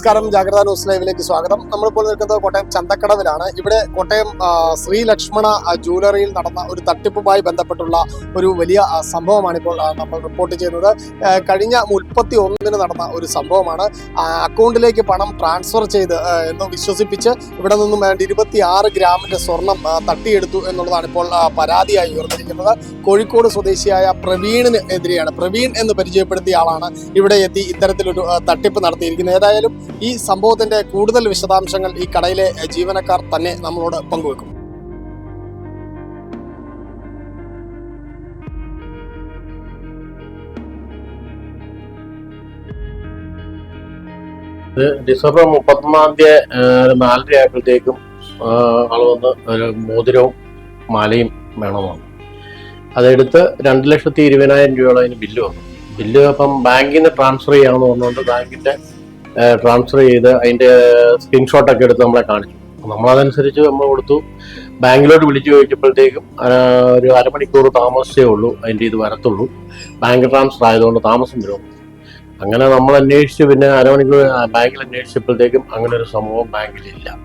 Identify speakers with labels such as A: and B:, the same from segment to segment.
A: നമസ്കാരം, ജാഗ്രത ന്യൂസ് ലൈവിലേക്ക് സ്വാഗതം. നമ്മളിപ്പോൾ നിൽക്കുന്നത് കോട്ടയം ചന്തക്കടവിലാണ്. ഇവിടെ കോട്ടയം ശ്രീ ലക്ഷ്മണ ജ്വല്ലറിയിൽ നടന്ന ഒരു തട്ടിപ്പുമായി ബന്ധപ്പെട്ടുള്ള ഒരു വലിയ സംഭവമാണ് ഇപ്പോൾ നമ്മൾ റിപ്പോർട്ട് ചെയ്യുന്നത്. കഴിഞ്ഞ 31-ന് നടന്ന ഒരു സംഭവമാണ്. അക്കൗണ്ടിലേക്ക് പണം ട്രാൻസ്ഫർ ചെയ്ത് എന്ന് വിശ്വസിപ്പിച്ച് ഇവിടെ നിന്നും 26 ഗ്രാമിന്റെ സ്വർണം തട്ടിയെടുത്തു എന്നുള്ളതാണ് ഇപ്പോൾ പരാതിയായി ഉയർന്നിരിക്കുന്നത്. കോഴിക്കോട് സ്വദേശിയായ പ്രവീണിന് എതിരെയാണ്. പ്രവീൺ എന്ന് പരിചയപ്പെടുത്തിയ ആളാണ് ഇവിടെ എത്തി ഇത്തരത്തിലൊരു തട്ടിപ്പ് നടത്തിയിരിക്കുന്നത്. ഏതായാലും ഈ സംഭവത്തിന്റെ കൂടുതൽ വിശദാംശങ്ങൾ ഈ കടയിലെ ജീവനക്കാർ തന്നെ നമ്മളോട് പങ്കുവെക്കും.
B: ഡിസംബർ 31 4:30 ആയപ്പോഴത്തേക്കും ആൾ വന്ന് ഒരു മോതിരവും മാലയും വേണമെന്നാണ്. അതെടുത്ത് 2,20,000 രൂപയോളം അതിന് ബില്ല് വന്നു. ബില്ല് അപ്പം ബാങ്കിൽ നിന്ന് ട്രാൻസ്ഫർ ചെയ്യാമെന്ന് പറഞ്ഞുകൊണ്ട് ബാങ്കിന്റെ ട്രാൻസ്ഫർ ചെയ്ത് അതിന്റെ സ്ക്രീൻഷോട്ടൊക്കെ എടുത്ത് നമ്മളെ കാണിച്ചു. നമ്മളതനുസരിച്ച് നമ്മൾ കൊടുത്തു. ബാങ്കിലോട്ട് വിളിച്ചു ചോദിച്ചപ്പോഴത്തേക്കും ഒരു അരമണിക്കൂർ താമസിച്ചേ ഉള്ളൂ അതിൻ്റെ ഇത് വരത്തുള്ളൂ, ബാങ്ക് ട്രാൻസ്ഫർ ആയതുകൊണ്ട് താമസം വരും. അങ്ങനെ നമ്മൾ അന്വേഷിച്ച് പിന്നെ അരമണിക്കൂർ ബാങ്കിൽ അന്വേഷിച്ചപ്പോഴത്തേക്കും അങ്ങനെ ഒരു സംഭവം ബാങ്കിലില്ല.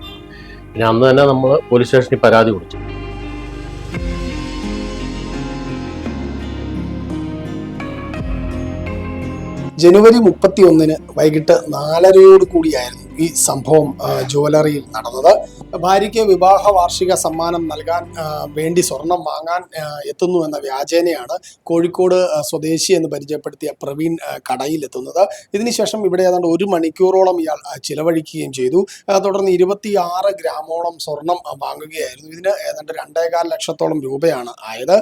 B: പിന്നെ അന്ന് തന്നെ നമ്മൾ പോലീസ് സ്റ്റേഷനിൽ പരാതി കൊടുത്തു.
A: ജനുവരി 31-ന് വൈകിട്ട് 4:30 കൂടിയായിരുന്നു ഈ സംഭവം ജ്വല്ലറിയിൽ നടന്നത്. ഭാര്യയ്ക്ക് വിവാഹ വാർഷിക സമ്മാനം നൽകാൻ വേണ്ടി സ്വർണം വാങ്ങാൻ എത്തുന്നു എന്ന വ്യാജേനയാണ് കോഴിക്കോട് സ്വദേശി എന്ന് പരിചയപ്പെടുത്തിയ പ്രവീൺ കടയിലെത്തുന്നത്. ഇതിനുശേഷം ഇവിടെ ഏതാണ്ട് 1 മണിക്കൂറോളം ഇയാൾ ചിലവഴിക്കുകയും ചെയ്തു. തുടർന്ന് 26 ഗ്രാമോളം സ്വർണം വാങ്ങുകയായിരുന്നു. ഇതിന് ഏതാണ്ട് 2.25 ലക്ഷത്തോളം രൂപയാണ് ആയത്.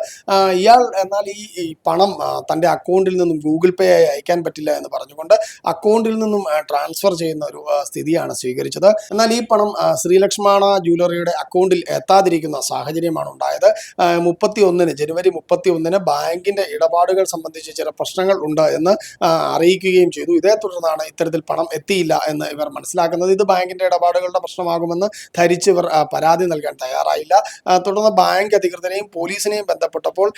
A: ഇയാൾ എന്നാൽ ഈ പണം തൻ്റെ അക്കൗണ്ടിൽ നിന്നും ഗൂഗിൾ പേ ആയി അയക്കാൻ പറ്റില്ല എന്ന് പറഞ്ഞുകൊണ്ട് അക്കൗണ്ടിൽ നിന്നും ട്രാൻസ്ഫർ ചെയ്യുന്ന ഒരു സ്ഥിതിയാണ് സ്വീകരിച്ചത്. എന്നാൽ ഈ പണം ശ്രീലക്ഷ്മണ ജ്വല്ലറിയുടെ അക്കൗണ്ടിൽ എത്താതിരിക്കുന്ന സാഹചര്യമാണ് ഉണ്ടായത്. ജനുവരി 31-ന് ബാങ്കിന്റെ ഇടപാടുകൾ സംബന്ധിച്ച് ചില പ്രശ്നങ്ങൾ ഉണ്ട് എന്ന് അറിയിക്കുകയും ചെയ്തു. ഇതേ തുടർന്നാണ് ഇത്തരത്തിൽ പണം എത്തിയില്ല എന്ന് ഇവർ മനസ്സിലാക്കുന്നത്. ഇത് ബാങ്കിന്റെ ഇടപാടുകളുടെ പ്രശ്നമാകുമെന്ന് ധരിച്ച് ഇവർ പരാതി നൽകാൻ തയ്യാറായില്ല. തുടർന്ന് ബാങ്ക് അധികൃതരെയും പോലീസിനെയും ബന്ധപ്പെട്ടപ്പോൾ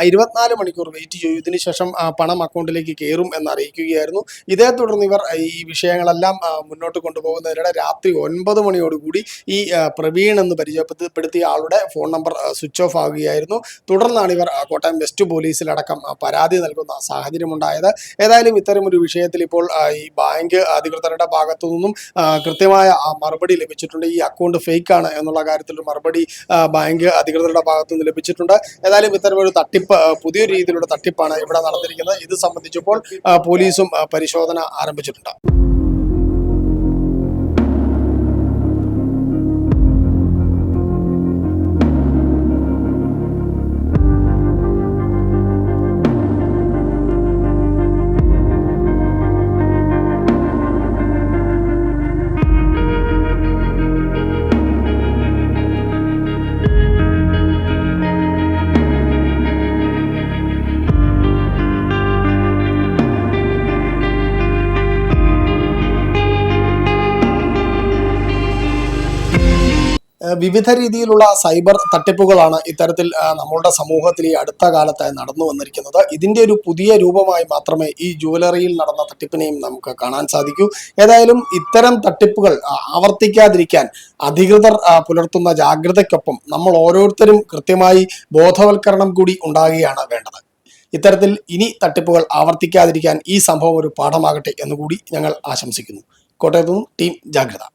A: 24 മണിക്കൂർ വെയിറ്റ് ചെയ്തു. ഇതിനുശേഷം പണം അക്കൗണ്ടിലേക്ക് കയറും എന്ന് അറിയിക്കുകയായിരുന്നു. ഇതേ തുടർന്ന് ഇവർ ഈ വിഷയങ്ങളെല്ലാം മുന്നോട്ട് കൊണ്ടുപോകുന്നതിനിടെ രാത്രി 9 മണിയോടുകൂടി ഈ പ്രവീൺ എന്ന് പരിചയപ്പെടുത്തിയ ആളുടെ ഫോൺ നമ്പർ സ്വിച്ച് ഓഫ് ആവുകയായിരുന്നു. തുടർന്നാണ് ഇവർ കോട്ടയം വെസ്റ്റ് പോലീസിലടക്കം പരാതി നൽകുന്ന സാഹചര്യമുണ്ടായത്. ഏതായാലും ഇത്തരമൊരു വിഷയത്തിൽ ഇപ്പോൾ ഈ ബാങ്ക് അധികൃതരുടെ ഭാഗത്തു നിന്നും കൃത്യമായ മറുപടി ലഭിച്ചിട്ടുണ്ട്. ഈ അക്കൗണ്ട് ഫേക്ക് ആണ് എന്നുള്ള കാര്യത്തിലൊരു മറുപടി ബാങ്ക് അധികൃതരുടെ ഭാഗത്തു നിന്ന് ലഭിച്ചിട്ടുണ്ട്. ഏതായാലും ഇത്തരമൊരു തട്ടിപ്പ്, പുതിയൊരു രീതിയിലുള്ള തട്ടിപ്പാണ് ഇവിടെ നടന്നിരിക്കുന്നത്. ഇത് സംബന്ധിച്ചപ്പോൾ പോലീസും പരിശോധന ആരംഭിച്ചിട്ടുണ്ട്. വിവിധ രീതിയിലുള്ള സൈബർ തട്ടിപ്പുകളാണ് ഇത്തരത്തിൽ നമ്മളുടെ സമൂഹത്തിൽ ഈ അടുത്ത കാലത്തായി നടന്നു വന്നിരിക്കുന്നത്. ഇതിൻ്റെ ഒരു പുതിയ രൂപമായി മാത്രമേ ഈ ജ്വല്ലറിയിൽ നടന്ന തട്ടിപ്പിനെയും നമുക്ക് കാണാൻ സാധിക്കൂ. ഏതായാലും ഇത്തരം തട്ടിപ്പുകൾ ആവർത്തിക്കാതിരിക്കാൻ അധികൃതർ പുലർത്തുന്ന ജാഗ്രതയ്ക്കൊപ്പം നമ്മൾ ഓരോരുത്തരും കൃത്യമായി ബോധവൽക്കരണം കൂടി ഉണ്ടാകുകയാണ് വേണ്ടത്. ഇത്തരത്തിൽ ഇനി തട്ടിപ്പുകൾ ആവർത്തിക്കാതിരിക്കാൻ ഈ സംഭവം ഒരു പാഠമാകട്ടെ എന്നുകൂടി ഞങ്ങൾ ആശംസിക്കുന്നു. കോട്ടയത്തു നിന്നും ടീം ജാഗ്രത.